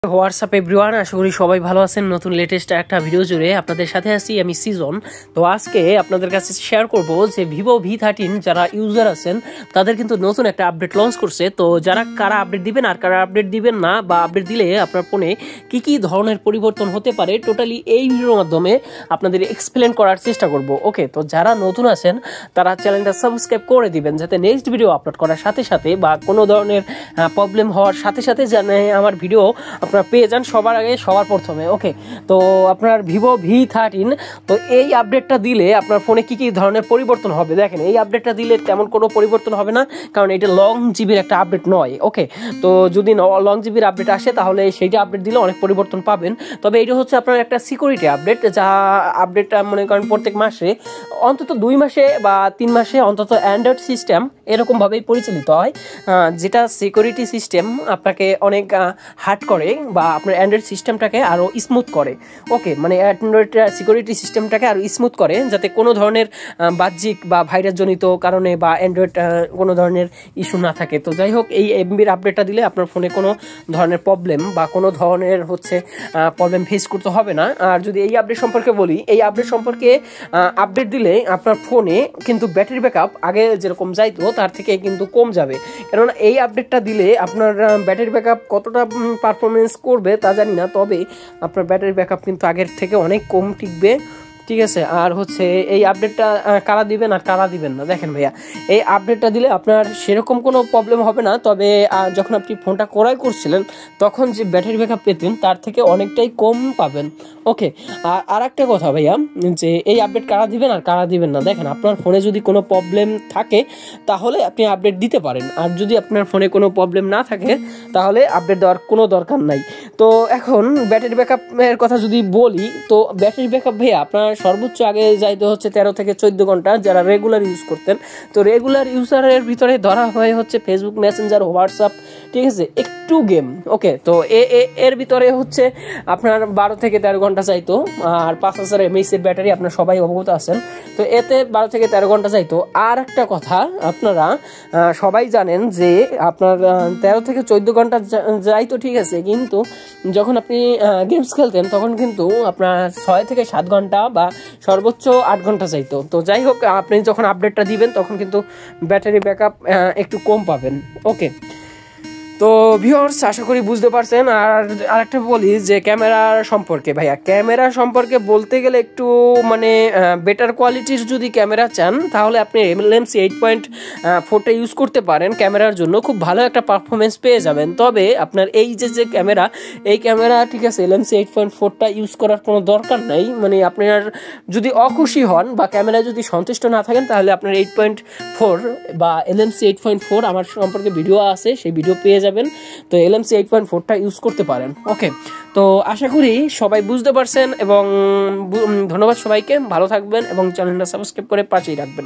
WhatsApp everyone, আশা করি সবাই ভালো আছেন। নতুন লেটেস্ট একটা ভিডিও জুড়ে আপনাদের সাথে আছি আমি সিজন। তো আজকে আপনাদের কাছে শেয়ার করব যে ভিভো V13 যারা ইউজার আছেন তাদের কিন্তু নতুন একটা আপডেট লঞ্চ করছে। তো যারা কারা আপডেট দিবেন আর কারা আপডেট দিবেন না, বা আপডেট দিলে আপনার ফোনে কি কি ধরনের পরিবর্তন হতে পারে, টোটালি এই ভিডিওর মাধ্যমে আপনাদের এক্সপ্লেন করার চেষ্টা করব। ওকে, তো যারা নতুন আছেন তারা চ্যানেলটা সাবস্ক্রাইব করে দিবেন, যাতে নেক্সট ভিডিও আপলোড করার সাথে সাথে বা কোনো ধরনের প্রবলেম হওয়ার সাথে সাথে জানে আমার ভিডিও আপনারা পেয়ে যান সবার আগে, সবার প্রথমে। ওকে, তো আপনার ভিভো V13, তো এই আপডেটটা দিলে আপনার ফোনে কি কি ধরনের পরিবর্তন হবে দেখেন। এই আপডেটটা দিলে তেমন কোনো পরিবর্তন হবে না, কারণ এটা লং জিবির একটা আপডেট নয়। ওকে, তো যদি লং জিবির আপডেট আসে তাহলে সেইটা আপডেট দিলে অনেক পরিবর্তন পাবেন। তবে এটা হচ্ছে আপনার একটা সিকিউরিটি আপডেট, যা আপডেটটা মনে করেন প্রত্যেক মাসে অন্তত 2 মাসে বা 3 মাসে অন্তত অ্যান্ড্রয়েড সিস্টেম এরকমভাবেই পরিচালিত হয়, যেটা সিকিউরিটি সিস্টেম আপনাকে অনেক হার্ড করে বা আপনার অ্যান্ড্রয়েড সিস্টেমটাকে আরও স্মুথ করে। ওকে, মানে অ্যান্ড্রয়েড সিকিউরিটি সিস্টেমটাকে আরও স্মুথ করে, যাতে কোনো ধরনের বাহ্যিক বা ভাইরাসজনিত কারণে বা অ্যান্ড্রয়েড কোনো ধরনের ইস্যু না থাকে। তো যাই হোক, এই এমবির আপডেটটা দিলে আপনার ফোনে কোনো ধরনের প্রবলেম বা কোনো ধরনের প্রবলেম ফেস করতে হবে না। আর যদি এই আপডেট সম্পর্কে বলি, এই আপডেট সম্পর্কে আপডেট দিলে আপনার ফোনে কিন্তু ব্যাটারি ব্যাকআপ আগে যেরকম যাইতো তার থেকে কিন্তু কম যাবে। কেননা এই আপডেটটা দিলে আপনার ব্যাটারি ব্যাকআপ কতটা পারফরমেন্স করবে তা জানি না, তবে আপনার ব্যাটারি ব্যাকআপ কিন্তু আগের থেকে অনেক কম টিকবে। ঠিক আছে, আর এই আপডেটটা কারা দিবেন আর কারা দিবেন না দেখেন ভাইয়া, এই আপডেটটা দিলে আপনার সেরকম কোনো প্রবলেম হবে না, তবে যখন আপনি ফোনটা ক্রয় করছিলেন তখন যে ব্যাটারি ব্যাকআপ পেতেন তার থেকে অনেকটাই কম পাবেন। ওকে, আর একটা কথা ভাইয়া, যে এই আপডেট কারা দিবেন আর কারা দিবেন না দেখেন, আপনার ফোনে যদি কোনো প্রবলেম থাকে তাহলে আপনি আপডেট দিতে পারেন, আর যদি আপনার ফোনে কোনো প্রবলেম না থাকে তাহলে আপডেট দেওয়ার কোনো দরকার নাই। তো এখন ব্যাটারি ব্যাকআপের কথা যদি বলি, তো ব্যাটারি ব্যাকআপ ভাইয়া আপনার সর্বোচ্চ আগে যাইতে হচ্ছে 13 থেকে 14 ঘন্টা, যারা রেগুলার ইউজ করতেন। তো রেগুলার ইউজারের ভিতরে ধরা হয় হচ্ছে ফেসবুক, মেসেঞ্জার, হোয়াটসঅ্যাপ, ঠিক আছে, একটু গেম। ওকে, তো এর ভিতরে হচ্ছে আপনার 12 থেকে 13 ঘন্টা যাইতো, আর 5000 mAh ব্যাটারি আপনার সবাই অবগত আছেন। তো এতে 12 থেকে 13 ঘন্টা যাইতো। আর একটা কথা, আপনারা সবাই জানেন যে আপনার 13 থেকে 14 ঘন্টা যাইতো, ঠিক আছে, কিন্তু যখন আপনি গেমস খেলতেন তখন কিন্তু আপনার 6 থেকে 7 ঘন্টা বা সর্বোচ্চ 8 ঘন্টা যাইতো। তো যাই হোক, আপনি যখন আপডেটটা দিবেন তখন কিন্তু ব্যাটারি ব্যাকআপ একটু কম পাবেন। ওকে, তো ভিউয়ার্স, আশা করি বুঝতে পারছেন। আর আরেকটা বলি যে ক্যামেরার সম্পর্কে ভাইয়া, ক্যামেরা সম্পর্কে বলতে গেলে একটু বেটার কোয়ালিটির যদি ক্যামেরা চান তাহলে আপনি এমএলএমসি 8.4টা ইউজ করতে পারেন। ক্যামেরার জন্য খুব ভালো একটা পারফরমেন্স পেয়ে যাবেন। তবে আপনার এই যে ক্যামেরা, এই ক্যামেরা, ঠিক আছে, এলএমসি 8.4টা ইউজ করার কোনো দরকার নাই। মানে আপনার যদি অখুশি হন বা ক্যামেরা যদি সন্তুষ্ট না থাকেন তাহলে আপনার 8.4 বা এলএমসি 8.4 আমার সম্পর্কে ভিডিও আছে, সেই ভিডিও পেয়ে যাবেন। তো এলএমসি 8.4টা ইউজ করতে পারেন। ওকে, তো আশা করি সবাই বুঝতে পারছেন, এবং ধন্যবাদ সবাইকে, ভালো থাকবেন এবং চ্যানেলটা সাবস্ক্রাইব করে পাশেই রাখবেন।